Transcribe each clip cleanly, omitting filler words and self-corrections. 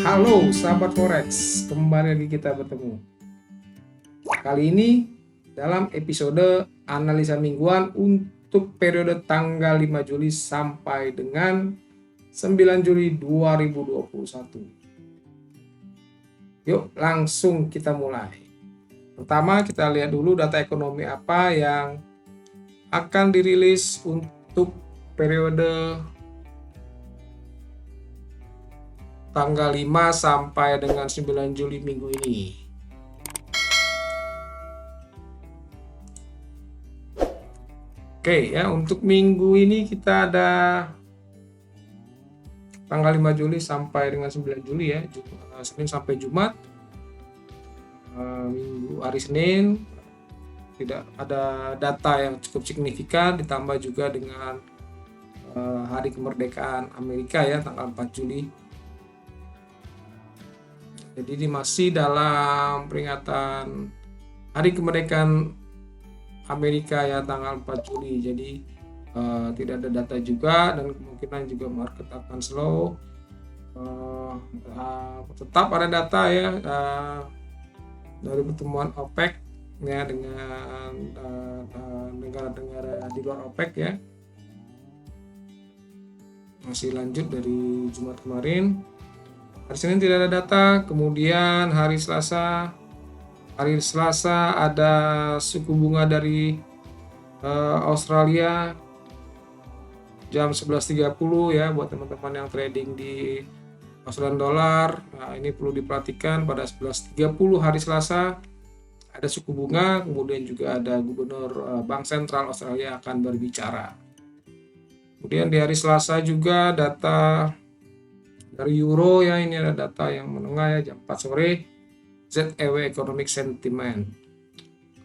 Halo sahabat Forex, kembali lagi kita bertemu. Kali ini dalam episode analisa mingguan untuk periode tanggal 5 Juli sampai dengan 9 Juli 2021. Yuk langsung kita mulai. Pertama kita lihat dulu data ekonomi apa yang akan dirilis untuk periode tanggal 5 sampai dengan 9 Juli minggu ini. Oke ya, untuk minggu ini kita ada tanggal 5 Juli sampai dengan 9 Juli ya, Senin sampai Jumat. Minggu hari Senin tidak ada data yang cukup signifikan, ditambah juga dengan hari kemerdekaan Amerika ya, tanggal 4 Juli. Jadi ini masih dalam peringatan hari kemerdekaan Amerika ya, tanggal 4 Juli. Jadi tidak ada data juga dan kemungkinan juga market akan slow. Tetap ada data ya dari pertemuan OPEC ya dengan negara-negara di luar OPEC ya. Masih lanjut dari Jumat kemarin. Hari Senin tidak ada data, kemudian hari Selasa ada suku bunga dari Australia jam 11.30 ya, buat teman-teman yang trading di Australian dollar. Nah, ini perlu diperhatikan, pada 11.30 hari Selasa ada suku bunga, kemudian juga ada gubernur Bank Sentral Australia akan berbicara. Kemudian di hari Selasa juga data dari euro ya, ini ada data yang menengah ya, jam 4 sore, ZEW Economic Sentiment.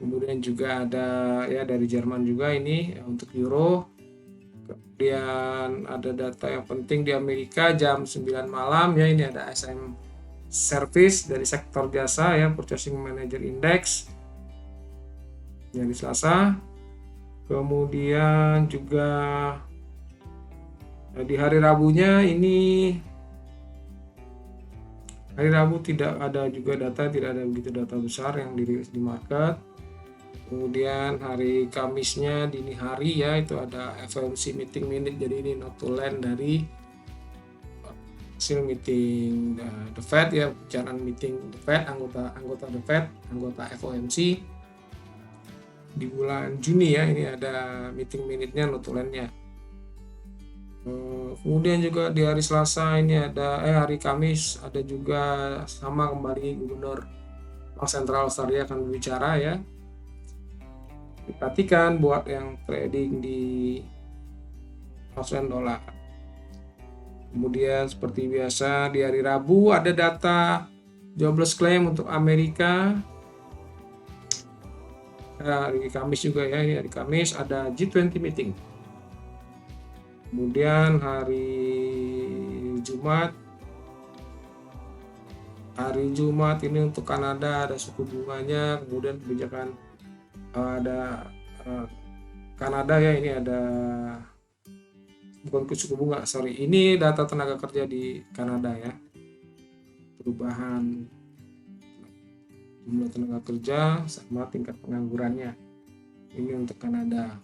Kemudian juga ada ya dari Jerman juga ini ya, untuk euro. Kemudian ada data yang penting di Amerika jam 9 malam ya, ini ada SM Service dari sektor jasa ya, Purchasing Manager Index ya di Selasa. Kemudian juga di hari Rabunya ini, hari Rabu tidak ada juga data, tidak ada begitu data besar yang dirilis di market. Kemudian hari Kamisnya dini hari ya, itu ada FOMC meeting minute, jadi ini not to land dari hasil meeting the Fed ya, bicaraan meeting the Fed, anggota the Fed, anggota FOMC di bulan Juni ya, ini ada meeting minute-nya, not to land-nya. Kemudian juga di hari Selasa ini ada hari Kamis ada juga sama kembali gubernur Bank Sentral Australia akan berbicara ya. Diperhatikan buat yang trading di Australian dollar. Kemudian seperti biasa di hari Rabu ada data jobless claim untuk Amerika. Hari Kamis juga ya, ini hari Kamis ada G20 meeting. Kemudian hari Jumat ini untuk Kanada ada suku bunganya, kemudian kebijakan ada Kanada ya, ini ada bukan suku bunga, ini data tenaga kerja di Kanada ya, perubahan jumlah tenaga kerja sama tingkat penganggurannya, ini untuk Kanada.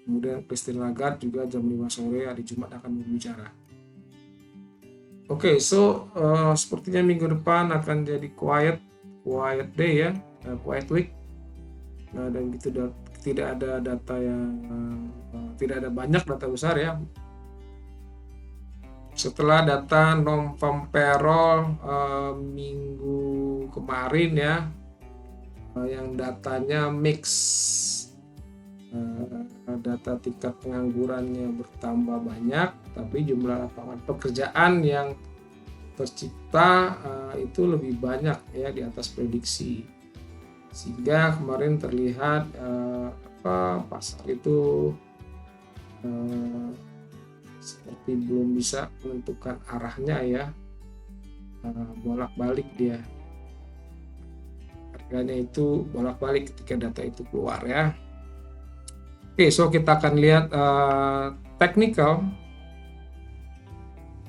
Kemudian Christine Lagarde juga jam 5 sore hari Jumat akan berbicara. Oke, sepertinya minggu depan akan jadi quiet day ya, quiet week. Nah, dan gitu tidak ada data yang tidak ada banyak data besar ya. Setelah data non-farm payroll minggu kemarin ya, yang datanya mix. Data tingkat penganggurannya bertambah banyak, tapi jumlah lapangan pekerjaan yang tercipta itu lebih banyak ya, di atas prediksi, sehingga kemarin terlihat pasar itu seperti belum bisa menentukan arahnya ya, bolak-balik dia, harganya itu bolak-balik ketika data itu keluar ya. Oke, kita akan lihat technical.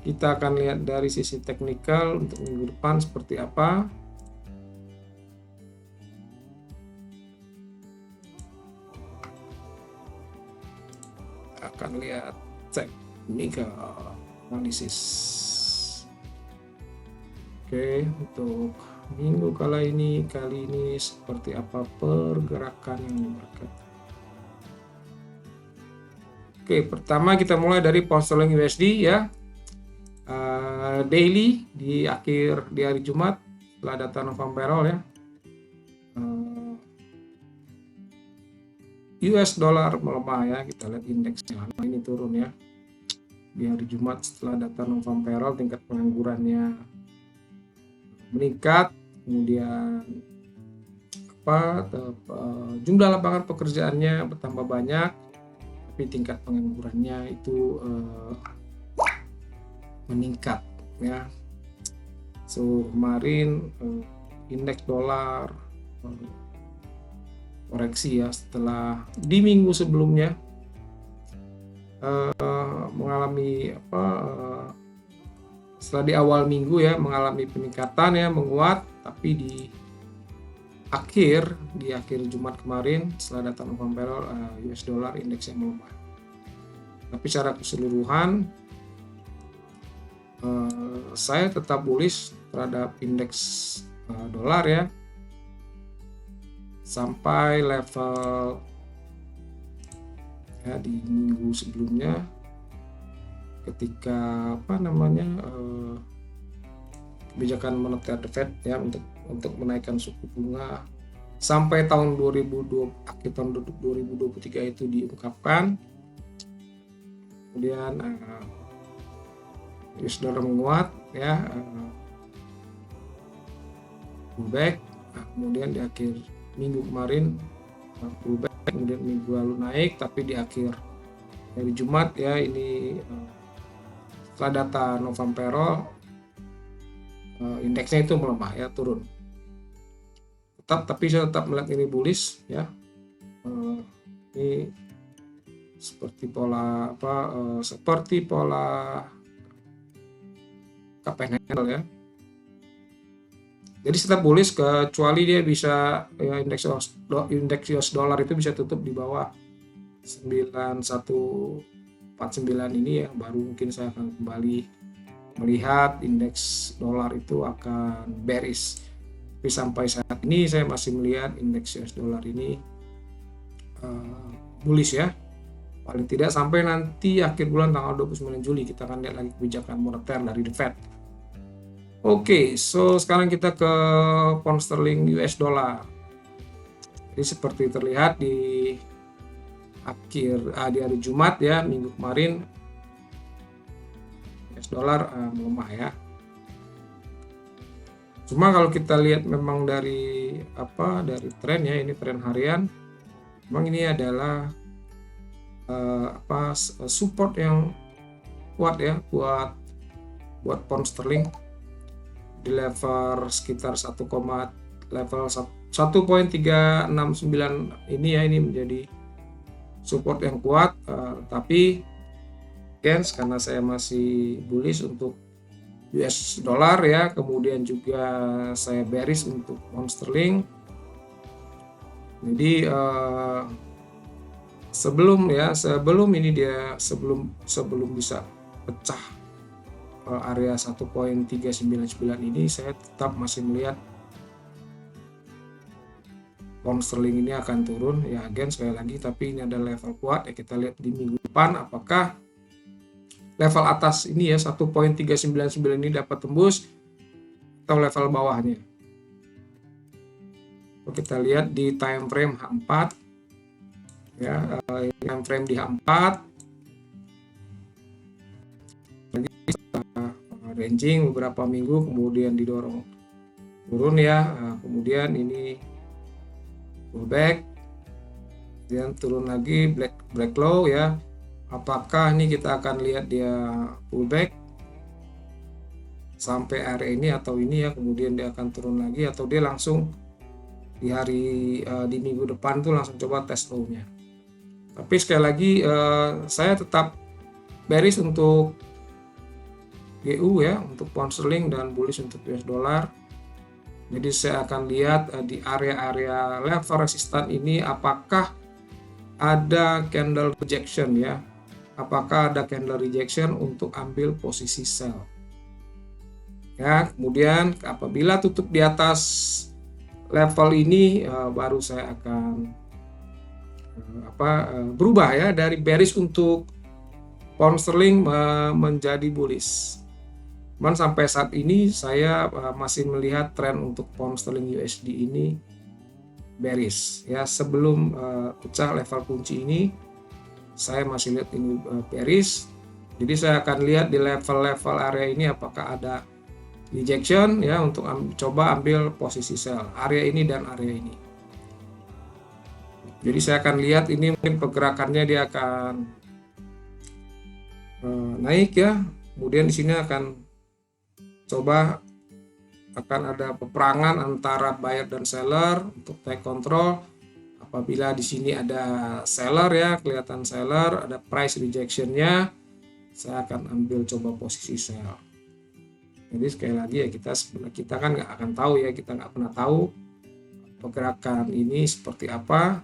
Kita akan lihat dari sisi teknikal untuk minggu depan seperti apa. Akan lihat technical analysis. Oke, untuk minggu kali ini seperti apa pergerakan yang diberkat. Oke, pertama kita mulai dari pound sterling USD ya. Daily di hari Jumat setelah data November payroll ya. US dollar melemah ya, kita lihat indeksnya. Nah, ini turun ya. Di hari Jumat setelah data November payroll tingkat penganggurannya meningkat, kemudian jumlah lapangan pekerjaannya bertambah banyak, tapi tingkat penganggurannya itu meningkat ya. So kemarin indeks dolar koreksi ya setelah di minggu sebelumnya mengalami setelah di awal minggu ya mengalami peningkatan ya, menguat, tapi di akhir Jumat kemarin setelah data November US dollar indeksnya melemah. Tapi secara keseluruhan saya tetap bullish terhadap indeks dolar ya sampai level ya di minggu sebelumnya ketika kebijakan moneter The Fed ya untuk menaikkan suku bunga sampai akhir tahun 2023 itu diungkapkan. Kemudian US dollar menguat ya, pullback. Kemudian di akhir minggu kemarin pullback, kemudian minggu lalu naik, tapi di akhir hari Jumat ya ini setelah data November payroll indeksnya itu melemah ya, turun. Tapi saya tetap melihat ini bullish ya. Ini seperti pola cup and handle ya. Jadi tetap bullish kecuali dia bisa ya, indeks US dollar itu bisa tutup di bawah 9149 ini ya, baru mungkin saya akan kembali melihat indeks dolar itu akan bearish. Tapi sampai saat ini saya masih melihat indeks US dollar ini bullish ya. Paling tidak sampai nanti akhir bulan tanggal 29 Juli kita akan lihat lagi kebijakan moneter dari The Fed. Oke, so sekarang kita ke pound sterling US dollar. Jadi seperti terlihat di hari Jumat ya, minggu kemarin US dollar melemah ya. Cuma kalau kita lihat memang dari tren ya, ini tren harian, memang ini adalah support yang kuat ya buat pound sterling di level sekitar 1.369 ini ya, ini menjadi support yang kuat, tapi karena saya masih bullish untuk US dollar ya, kemudian juga saya bearish untuk pound sterling. Jadi sebelum bisa pecah area 1.399 ini, saya tetap masih melihat pound sterling ini akan turun ya, sekali lagi, tapi ini ada level kuat ya. Kita lihat di minggu depan apakah level atas ini ya 1.399 ini dapat tembus atau level bawahnya. Kita lihat di time frame H4 ya, time frame di H4 ranging beberapa minggu, kemudian didorong turun ya, kemudian ini pullback, kemudian turun lagi, break low ya. Apakah ini kita akan lihat dia pullback sampai area ini atau ini ya, kemudian dia akan turun lagi, atau dia langsung di minggu depan tuh langsung coba test low-nya. Tapi sekali lagi saya tetap bearish untuk GU ya untuk pound sterling dan bullish untuk US dollar. Jadi saya akan lihat di area-area level resistan ini apakah ada candle rejection ya. Apakah ada candle rejection untuk ambil posisi sell. Ya, kemudian apabila tutup di atas level ini baru saya akan berubah ya dari bearish untuk pound sterling menjadi bullish. Cuman sampai saat ini saya masih melihat tren untuk pound sterling USD ini bearish ya. Sebelum pecah level kunci ini saya masih lihat ini bearish. Jadi saya akan lihat di level-level area ini apakah ada rejection ya untuk coba ambil posisi sell area ini dan area ini. Jadi saya akan lihat ini mungkin pergerakannya dia akan naik ya. Kemudian di sini akan coba akan ada peperangan antara buyer dan seller untuk take control. Apabila di sini ada seller ya, kelihatan seller, ada price rejectionnya, saya akan ambil coba posisi sell. Jadi sekali lagi ya kita kan nggak akan tahu ya, kita nggak pernah tahu pergerakan ini seperti apa.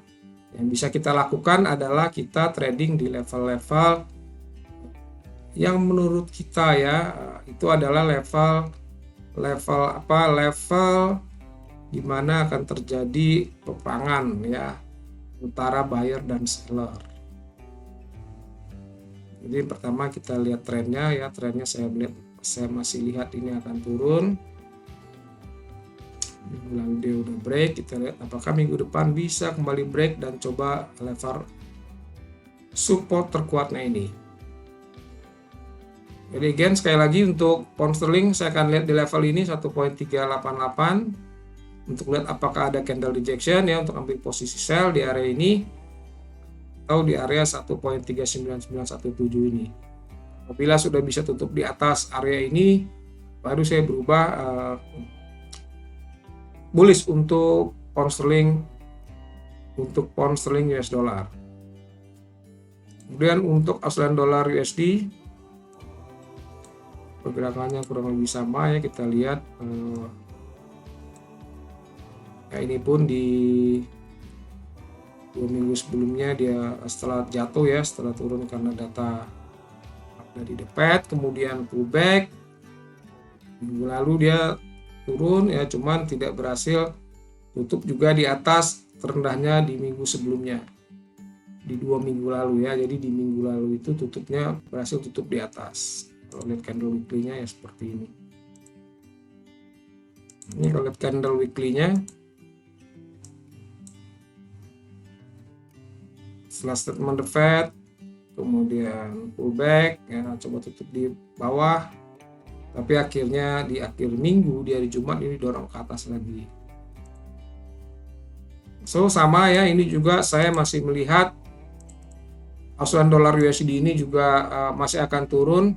Yang bisa kita lakukan adalah kita trading di level-level yang menurut kita ya itu adalah level di mana akan terjadi peperangan ya antara buyer dan seller. Jadi pertama kita lihat trennya ya, trennya saya masih lihat ini akan turun. Minggu lalu dia udah break, kita lihat apakah minggu depan bisa kembali break dan coba level support terkuatnya ini. Jadi again sekali lagi untuk pound sterling saya akan lihat di level ini 1.388 untuk lihat apakah ada candle rejection ya untuk ambil posisi sell di area ini atau di area 1.39917 ini. Apabila sudah bisa tutup di atas area ini baru saya berubah bullish untuk pound sterling US dollar. Kemudian untuk Australian dollar USD pergerakannya kurang lebih sama ya, kita lihat ya ini pun di 2 minggu sebelumnya dia setelah jatuh ya, setelah turun karena data dari The Fed, kemudian pullback. Minggu lalu dia turun ya, cuman tidak berhasil tutup juga di atas terendahnya di minggu sebelumnya di 2 minggu lalu ya. Jadi di minggu lalu itu tutupnya berhasil tutup di atas. Kalau lihat candle weekly-nya ya seperti ini. Ini kalau lihat candle weekly-nya setelah statement The Fed kemudian pullback ya, coba tutup di bawah, tapi akhirnya di akhir minggu di hari Jumat ini dorong ke atas lagi. So sama ya, ini juga saya masih melihat Australian dollar USD ini juga masih akan turun.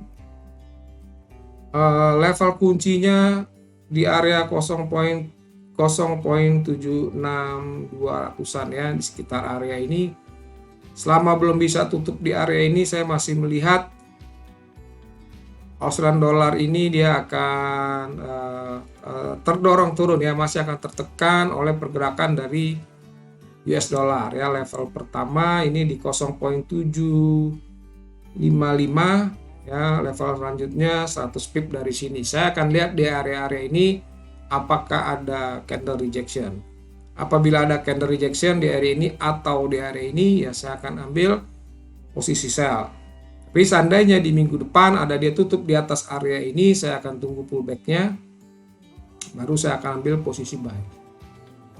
Level kuncinya di area 0.76200-an ya, di sekitar area ini. Selama belum bisa tutup di area ini saya masih melihat Australian dollar ini dia akan terdorong turun ya, masih akan tertekan oleh pergerakan dari US dollar ya. Level pertama ini di 0.755 ya, level selanjutnya 100 pip dari sini. Saya akan lihat di area-area ini apakah ada candle rejection. Apabila ada candle rejection di area ini atau di area ini ya saya akan ambil posisi sell. Tapi seandainya di minggu depan ada dia tutup di atas area ini, saya akan tunggu pullbacknya, baru saya akan ambil posisi buy.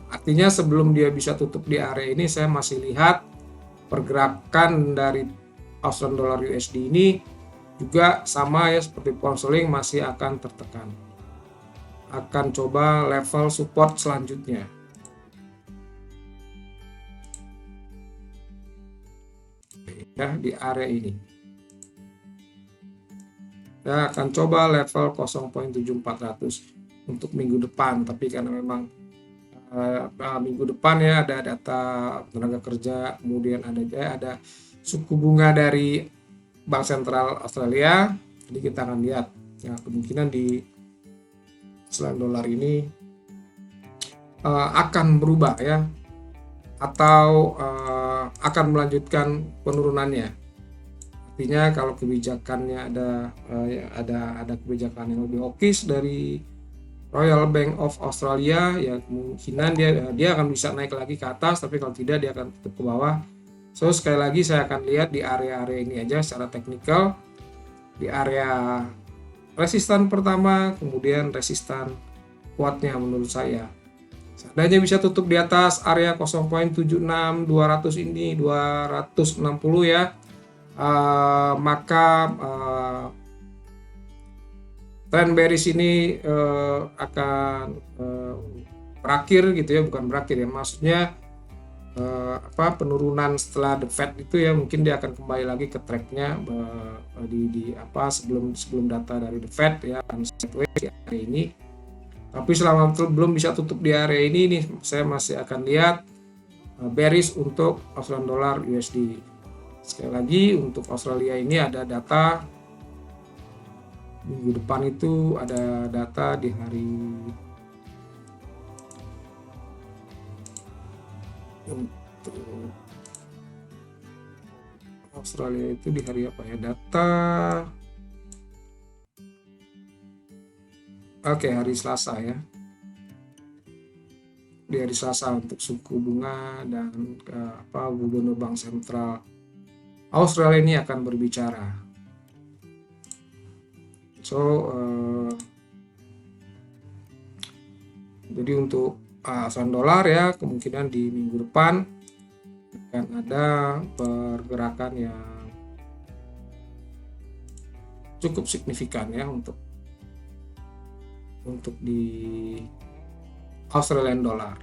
Artinya sebelum dia bisa tutup di area ini saya masih lihat pergerakan dari Australian dollar USD ini juga sama ya seperti pound sterling masih akan tertekan. Akan coba level support selanjutnya. Ya, di area ini. Saya akan coba level 0.7400 untuk minggu depan, tapi karena memang minggu depan ya ada data tenaga kerja, kemudian ada suku bunga dari Bank Sentral Australia, jadi kita akan lihat Nah, kemungkinan di Australian dollar ini akan berubah ya, atau akan melanjutkan penurunannya. Artinya kalau kebijakannya ada kebijakan yang lebih hawkish dari Royal Bank of Australia, ya kemungkinan dia akan bisa naik lagi ke atas, tapi kalau tidak dia akan tetap ke bawah. So sekali lagi saya akan lihat di area-area ini aja secara teknikal, di area resistan pertama, kemudian resistan kuatnya menurut saya. Seandainya bisa tutup di atas area 0.76 200 ini 260 ya, maka tren bearish ini akan berakhir gitu ya, bukan berakhir ya, maksudnya penurunan setelah the Fed itu ya, mungkin dia akan kembali lagi ke tracknya sebelum data dari the Fed ya, sideways di area ini. Tapi selama belum bisa tutup di area ini nih, saya masih akan lihat bearish untuk Australian dollar USD. Sekali lagi untuk Australia ini ada data minggu depan, itu ada data di hari untuk Australia itu di hari apa ya, data hari Selasa ya, di hari Selasa untuk suku bunga dan Gubernur Bank Sentral Australia ini akan berbicara. So jadi untuk Australian dollar ya, kemungkinan di minggu depan akan ada pergerakan yang cukup signifikan ya untuk di Australian dollar.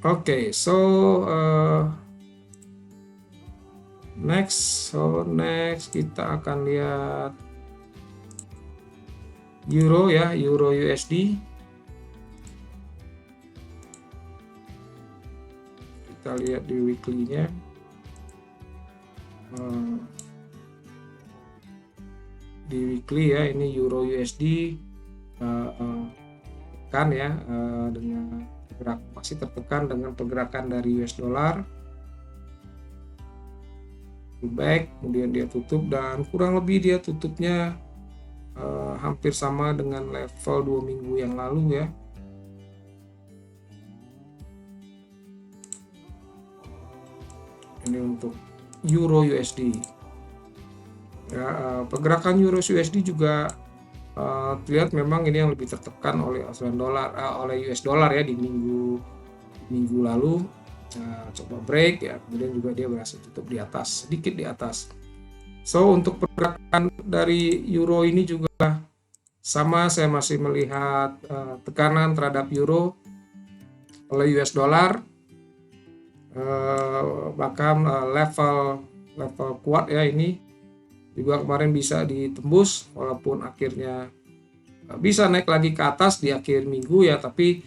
Oke, next kita akan lihat euro ya, euro USD. Kita lihat di weekly-nya. Di weekly ya, ini euro USD tekan ya, dengan masih tertekan dengan pergerakan dari US dollar. Baik, kemudian dia tutup dan kurang lebih dia tutupnya hampir sama dengan level 2 minggu yang lalu ya. Ini untuk euro USD ya, pergerakan euro USD juga terlihat memang ini yang lebih tertekan oleh Australian dollar, oleh US dollar ya di minggu lalu. Coba break ya, kemudian juga dia berhasil tutup di atas, sedikit di atas. So untuk pergerakan dari euro ini juga sama, saya masih melihat tekanan terhadap euro oleh US dollar, bahkan level kuat ya, ini juga kemarin bisa ditembus walaupun akhirnya bisa naik lagi ke atas di akhir minggu ya, tapi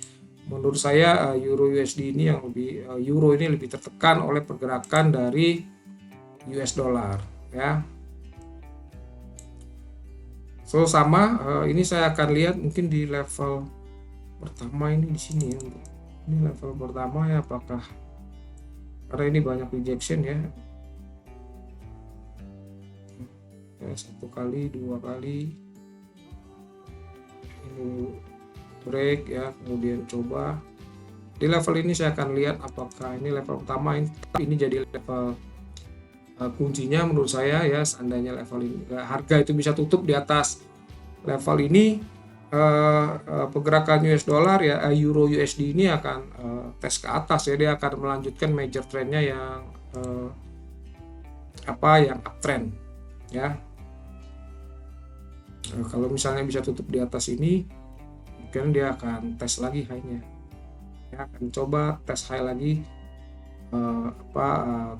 menurut saya euro USD ini yang lebih euro ini lebih tertekan oleh pergerakan dari US dollar ya. So sama ini saya akan lihat mungkin di level pertama ini di sini ya, ini level pertama ya, apakah karena ini banyak rejection ya, satu kali, dua kali ini break ya, kemudian coba di level ini saya akan lihat apakah ini level pertama ini jadi level kuncinya menurut saya ya. Seandainya level ini harga itu bisa tutup di atas level ini, pergerakan US dollar ya, euro USD ini akan tes ke atas ya, dia akan melanjutkan major trendnya yang yang uptrend ya. Kalau misalnya bisa tutup di atas ini, mungkin dia akan tes lagi high-nya ya, akan coba tes high lagi,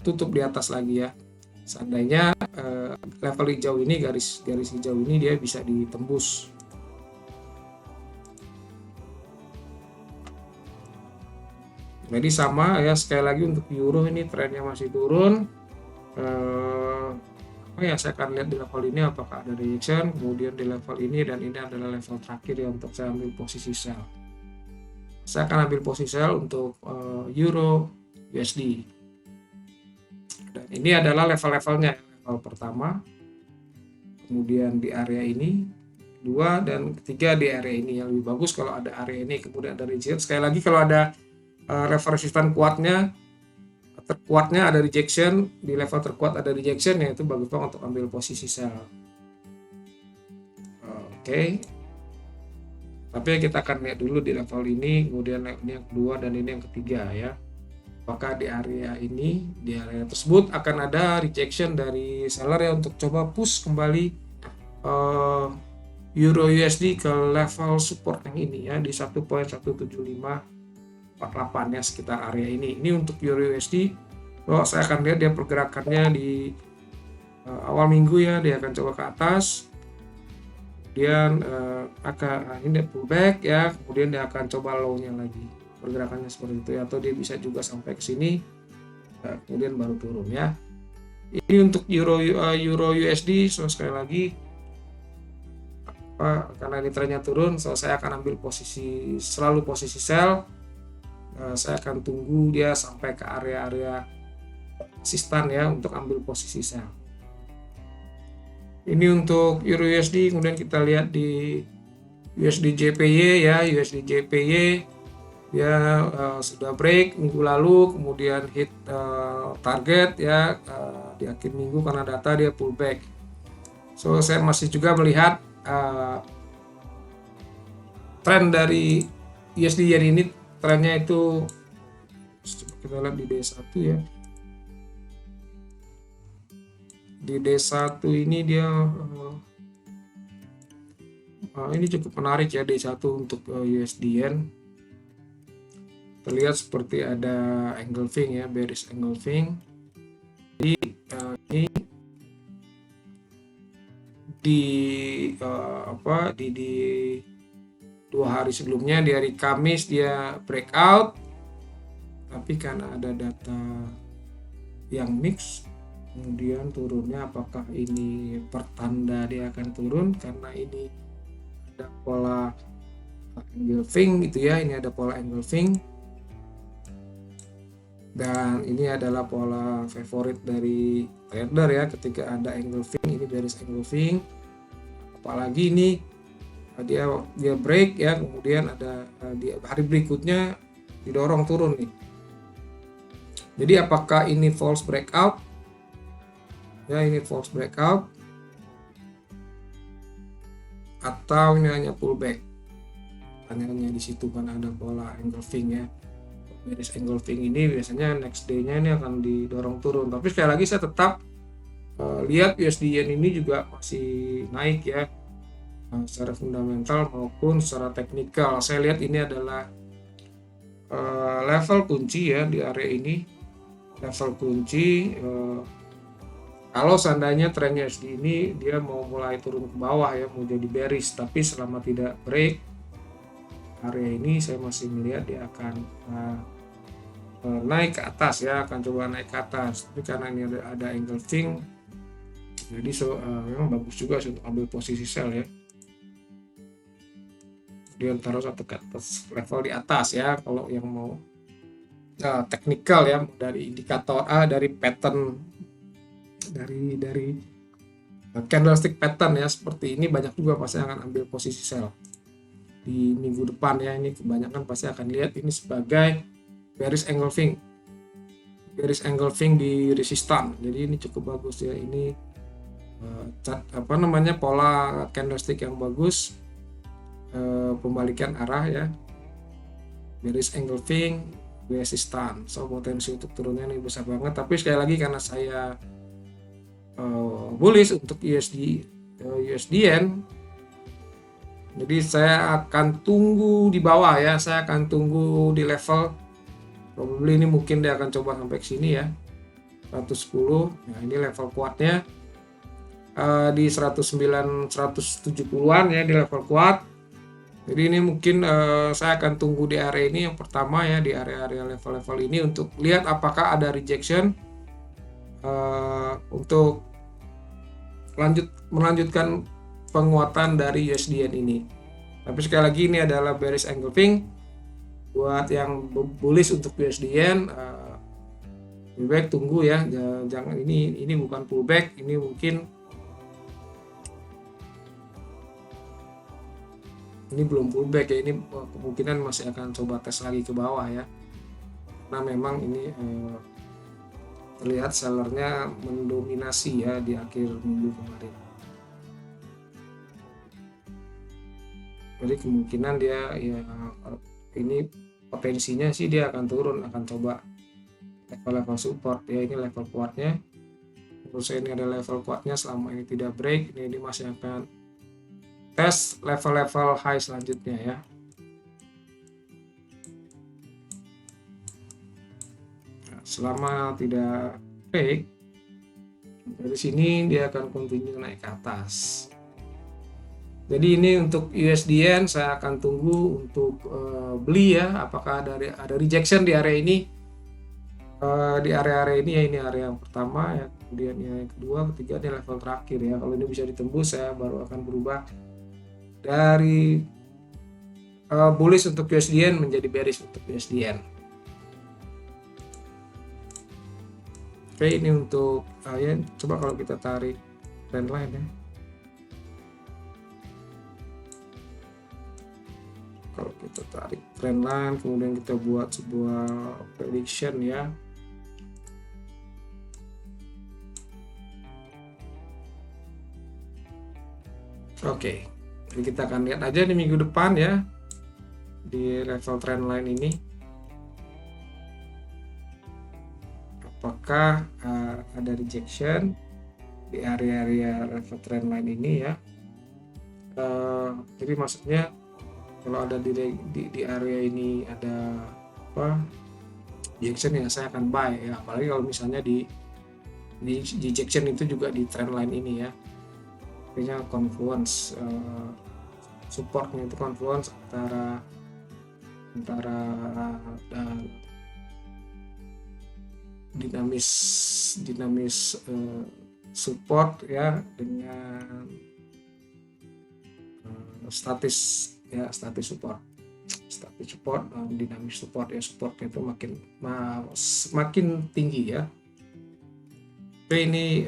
tutup di atas lagi ya. Seandainya level hijau ini, garis hijau ini dia bisa ditembus. Jadi sama ya, sekali lagi untuk euro ini trennya masih turun, saya akan lihat di level ini apakah ada rejection, kemudian di level ini, dan ini adalah level terakhir ya untuk saya ambil posisi sell. Saya akan ambil posisi sell untuk Euro USD. Dan ini adalah level-levelnya. Level pertama, kemudian di area ini, 2, dan ketiga di area ini. Yang lebih bagus kalau ada area ini kemudian ada rejection. Sekali lagi, kalau ada level resistan kuatnya, terkuatnya ada rejection, di level terkuat ada rejection, ya itu bagus banget untuk ambil posisi sell. Oke. Tapi kita akan lihat dulu di level ini, kemudian ini yang kedua, dan ini yang ketiga ya. Apakah di area ini, di area tersebut akan ada rejection dari seller ya untuk coba push kembali Euro USD ke level support yang ini ya di 1.17548 ya, sekitar area ini. Ini untuk Euro USD. Saya akan lihat dia pergerakannya di awal minggu ya, dia akan coba ke atas. Kemudian ini pullback ya, kemudian dia akan coba low-nya lagi. Pergerakannya seperti itu ya, atau dia bisa juga sampai ke sini kemudian baru turun ya. Ini untuk Euro USD. Sekali lagi, karena ini trennya turun, saya akan ambil selalu posisi sell. Saya akan tunggu dia sampai ke area-area resistan ya untuk ambil posisi sell. Ini untuk Euro USD. Kemudian kita lihat di USD JPY ya, USD JPY ya sudah break minggu lalu, kemudian hit target ya di akhir minggu karena data dia pullback. Saya masih juga melihat tren dari USD yen ini, trennya itu kita lihat di D1 ya. Di D1 ini dia ini cukup menarik ya, D1 untuk USD yen. Terlihat seperti ada engulfing ya, bearish engulfing. Jadi ini di 2 hari sebelumnya, di hari Kamis dia breakout, tapi karena ada data yang mix, kemudian turunnya apakah ini pertanda dia akan turun karena ini ada pola engulfing gitu ya. Ini ada pola engulfing, dan ini adalah pola favorit dari trader ya. Ketika ada engulfing, ini bearish engulfing, apalagi ini dia break ya, kemudian ada di hari berikutnya didorong turun nih. Jadi apakah ini false breakout ya, ini false breakout, atau ini hanya pullback? Tanyanya di situ kan ada pola engulfing ya. Bearish engulfing ini biasanya next day-nya ini akan didorong turun. Tapi sekali lagi saya tetap lihat USD yen ini juga masih naik ya, secara fundamental maupun secara teknikal. Saya lihat ini adalah level kunci ya, di area ini level kunci. Kalau seandainya trennya USD ini dia mau mulai turun ke bawah ya, mau jadi bearish, tapi selama tidak break area ini, saya masih melihat dia akan naik ke atas ya, akan coba naik ke atas. Tapi karena ini ada engulfing, jadi memang bagus juga untuk ambil posisi sell ya. Kemudian taruh satu ke atas, level di atas ya, kalau yang mau teknikal ya, dari indikator dari pattern, dari candlestick pattern ya seperti ini, banyak juga pasti akan ambil posisi sell di minggu depan ya. Ini kebanyakan pasti akan lihat ini sebagai bearish engulfing di resistan. Jadi ini cukup bagus ya. Ini pola candlestick yang bagus, pembalikan arah ya, bearish engulfing resistan. Potensi untuk turunnya ini besar banget. Tapi sekali lagi, karena saya bullish untuk USD yen, jadi saya akan tunggu di bawah ya. Saya akan tunggu di level, probably ini mungkin dia akan coba sampai ke sini ya, 110. Nah, ini level kuatnya di 170-an ya, di level kuat. Jadi ini mungkin saya akan tunggu di area ini yang pertama ya, di area-area level-level ini untuk lihat apakah ada rejection untuk melanjutkan penguatan dari USDN ini. Tapi sekali lagi ini adalah bearish engulfing. Buat yang bullish untuk USDN, lebih baik tunggu ya, jangan, ini bukan pullback, ini mungkin ini belum pullback ya, ini kemungkinan masih akan coba tes lagi ke bawah ya, karena memang ini terlihat sellernya mendominasi ya di akhir minggu kemarin. Jadi kemungkinan dia ya, ini potensinya sih dia akan turun, akan coba level-level support ya, ini level kuatnya. Menurut saya ini ada level kuatnya, selama ini tidak break, ini masih akan tes level-level high selanjutnya ya. Nah, selama tidak break, dari sini dia akan continue naik ke atas. Jadi ini untuk USDN saya akan tunggu untuk beli ya, apakah ada rejection di area ini, di area-area ini ya, ini area yang pertama ya, kemudian yang kedua, ketiga, ini level terakhir ya. Kalau ini bisa ditembus, saya baru akan berubah dari bullish untuk USDN menjadi bearish untuk USDN. Oke, ini untuk ya, coba kalau kita tarik trendline ya. Kalau kita tarik trendline, kemudian kita buat sebuah prediction ya. Oke, jadi kita akan lihat aja di minggu depan ya, di level trendline ini apakah ada rejection di area-area level trendline ini ya. Jadi maksudnya kalau ada di area ini ada rejection ya, saya akan buy ya, apalagi kalau misalnya di rejection itu juga di trendline ini ya, artinya confluence, supportnya itu confluence antara dinamis support ya dengan statis support, dinamis support ya, supportnya itu makin tinggi ya. Oke, ini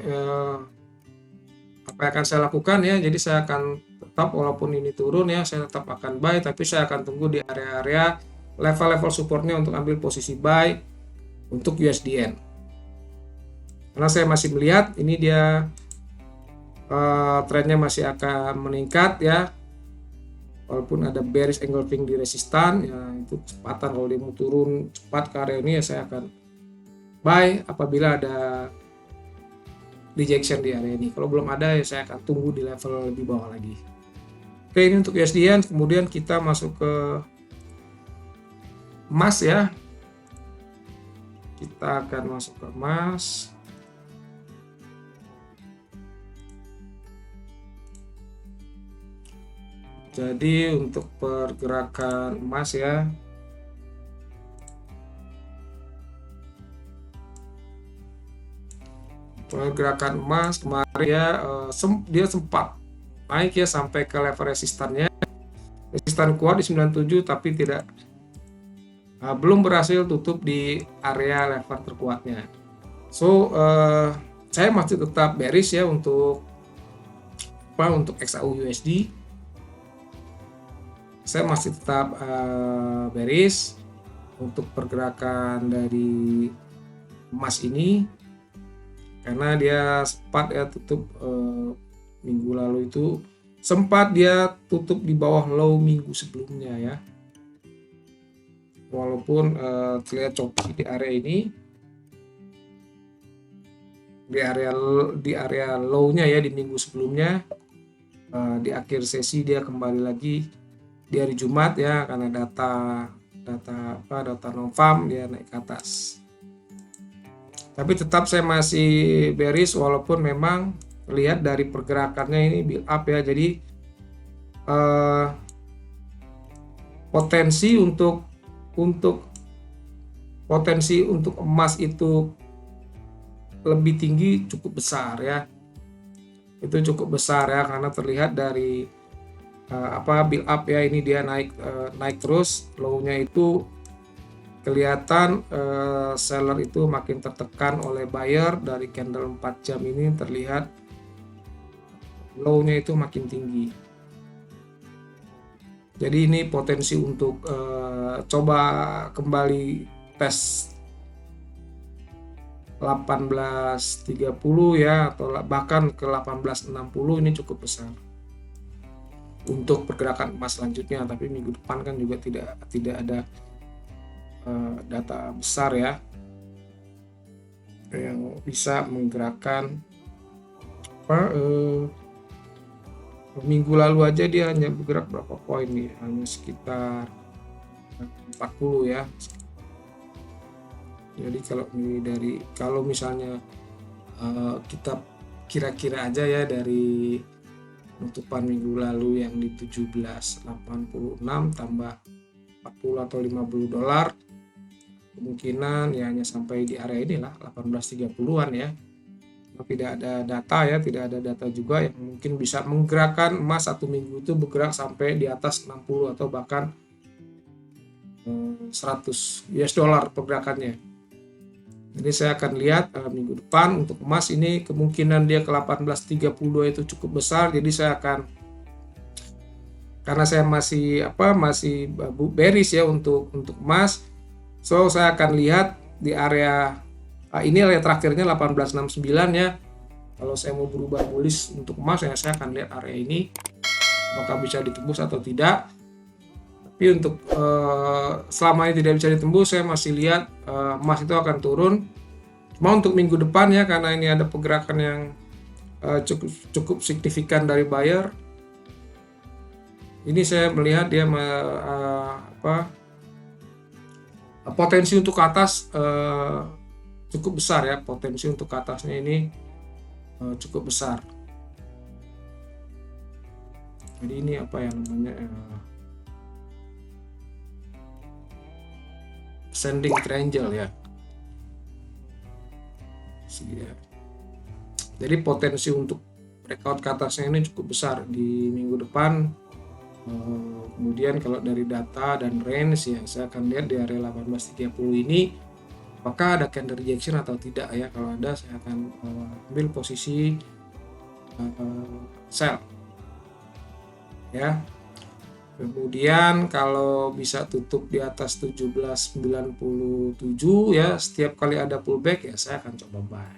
apa yang akan saya lakukan ya, jadi saya akan tetap, walaupun ini turun ya, saya tetap akan buy, tapi saya akan tunggu di area-area level-level supportnya untuk ambil posisi buy untuk USDN, karena saya masih melihat ini dia trennya masih akan meningkat ya, walaupun ada bearish engulfing di resistan ya, itu kecepatan, kalau dia mau turun cepat ke area ini ya, saya akan buy apabila ada rejection di area ini. Kalau belum ada ya, saya akan tunggu di level lebih bawah lagi. Oke, ini untuk USDN. Kemudian kita masuk ke emas ya, kita akan masuk ke emas. Jadi untuk pergerakan emas ya, pergerakan emas kemarin ya, dia sempat naik ya sampai ke level resistan kuat di 97, tapi belum berhasil tutup di area level terkuatnya. So saya masih tetap bearish ya untuk XAU USD. Saya masih tetap bearish untuk pergerakan dari emas ini, karena dia sempat ya tutup minggu lalu itu, sempat dia tutup di bawah low minggu sebelumnya ya, walaupun terlihat choppy di area ini, di area low-nya ya di minggu sebelumnya. Di akhir sesi dia kembali lagi di hari Jumat ya, karena data non-farm dia naik ke atas. Tapi tetap saya masih bearish, walaupun memang lihat dari pergerakannya ini build up ya. Jadi potensi untuk emas itu lebih tinggi cukup besar ya. Itu cukup besar ya, karena terlihat dari build up ya, ini dia naik terus, low-nya itu kelihatan seller itu makin tertekan oleh buyer. Dari candle 4 jam ini terlihat low-nya itu makin tinggi. Jadi ini potensi untuk coba kembali tes 18.30 ya, atau bahkan ke 18.60, ini cukup besar untuk pergerakan emas selanjutnya. Tapi minggu depan kan juga tidak ada data besar ya yang bisa menggerakkan minggu lalu aja dia hanya bergerak berapa poin nih, hanya sekitar 40 ya. Jadi kalau misalnya kita kira-kira aja ya, dari penutupan minggu lalu yang di 17.86 tambah 40 atau 50 dolar, kemungkinan ya hanya sampai di area inilah 18.30-an ya. Tidak ada data ya, tidak ada data juga yang mungkin bisa menggerakkan emas satu minggu itu bergerak sampai di atas 60 atau bahkan 100 US dollar pergerakannya. Jadi saya akan lihat minggu depan untuk emas ini kemungkinan dia ke 18.32 itu cukup besar. Jadi saya akan, karena saya masih bearish ya untuk emas, so saya akan lihat di area ini area terakhirnya 18.69 ya. Kalau saya mau berubah bullish untuk emas ya, saya akan lihat area ini apakah bisa ditembus atau tidak. Tapi untuk selama ini tidak bisa ditembus, saya masih lihat emas itu akan turun. Cuma untuk minggu depan ya, karena ini ada pergerakan yang cukup signifikan dari buyer, ini saya melihat dia potensi untuk ke atas cukup besar ya. Potensi untuk ke atasnya ini cukup besar. Jadi ini ascending triangle ya. Jadi potensi untuk breakout ke atasnya ini cukup besar di minggu depan. Kemudian kalau dari data dan range ya, saya akan lihat di area 18.30 ini apakah ada candle rejection atau tidak ya. Kalau ada, saya akan ambil posisi sell ya. Kemudian kalau bisa tutup di atas 17.97 ya, setiap kali ada pullback ya saya akan coba buy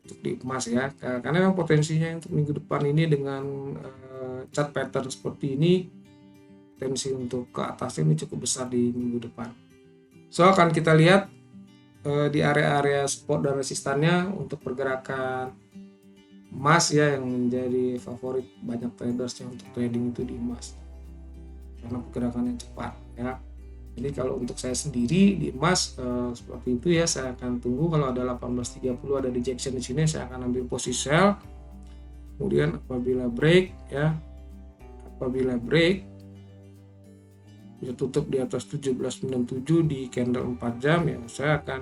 untuk di emas ya. Karena memang potensinya untuk minggu depan ini dengan chart pattern seperti ini, potensi untuk ke atas ini cukup besar di minggu depan. So akan kita lihat di area-area support dan resistannya untuk pergerakan emas ya, yang menjadi favorit banyak traders yang untuk trading itu di emas karena pergerakannya cepat ya. Jadi kalau untuk saya sendiri di emas seperti itu ya, saya akan tunggu kalau ada 18.30 ada rejection di sini, saya akan ambil posisi sell. Kemudian apabila break bisa tutup di atas 17.97 di candle 4 jam ya, saya akan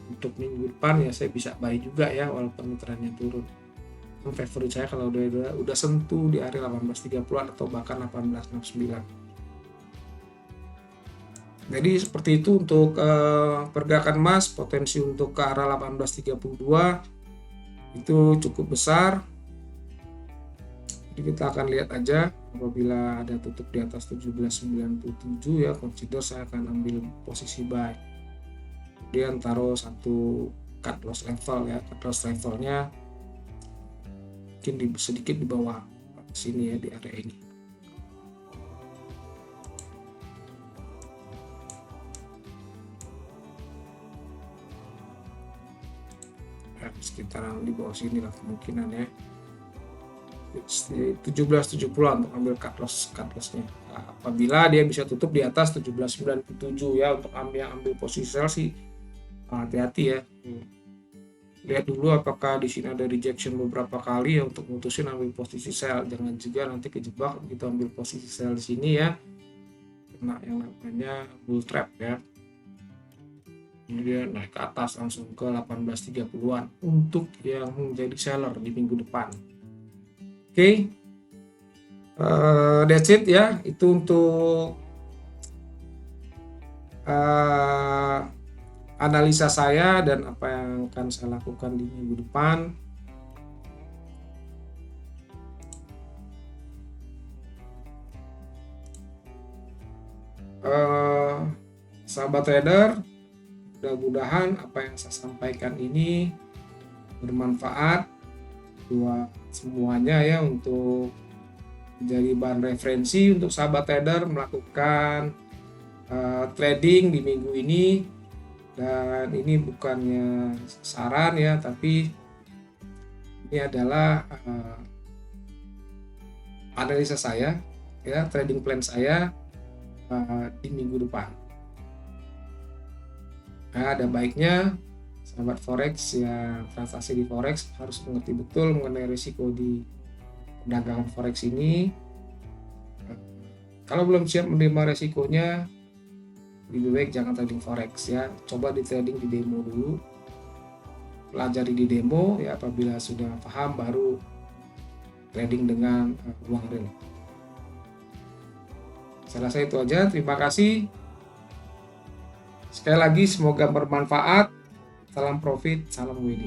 untuk minggu depan ya saya bisa buy juga ya, walaupun trennya turun. Favorit saya kalau udah sentuh di area 18.30 atau bahkan 18.69. Jadi seperti itu untuk pergerakan emas. Potensi untuk ke arah 18.32 itu cukup besar. Jadi kita akan lihat aja apabila ada tutup di atas 17.97 ya, consider saya akan ambil posisi buy. Kemudian taruh satu cut loss level ya, cut loss levelnya mungkin sedikit di bawah sini ya, di area ini. Sekitaran di bawah sini lah kemungkinan ya, 17.70 untuk ambil cut lossnya. Apabila dia bisa tutup di atas 17.97 ya, untuk ambil posisi sell sih hati-hati ya. Lihat dulu apakah di sini ada rejection beberapa kali ya, untuk mutusin ambil posisi sell. Jangan juga nanti kejebak begitu ambil posisi sell di sini ya, kena yang namanya bull trap ya. kemudian naik ke atas langsung ke 18.30-an untuk yang menjadi seller di minggu depan. Oke, that's it ya. Itu untuk analisa saya dan apa yang akan saya lakukan di minggu depan. Sahabat trader, mudah-mudahan apa yang saya sampaikan ini bermanfaat buat semuanya ya, untuk menjadi bahan referensi untuk sahabat trader melakukan trading di minggu ini. Dan ini bukannya saran ya, tapi ini adalah analisa saya ya, trading plan saya di minggu depan. Nah, ada baiknya sahabat forex yang transaksi di forex harus mengerti betul mengenai risiko di perdagangan forex ini. Kalau belum siap menerima risikonya, lebih baik jangan trading forex ya. Coba di trading di demo dulu, pelajari di demo ya. Apabila sudah paham baru trading dengan uang real. Saya rasa itu aja. Terima kasih. Sekali lagi semoga bermanfaat. Salam profit, salam WD.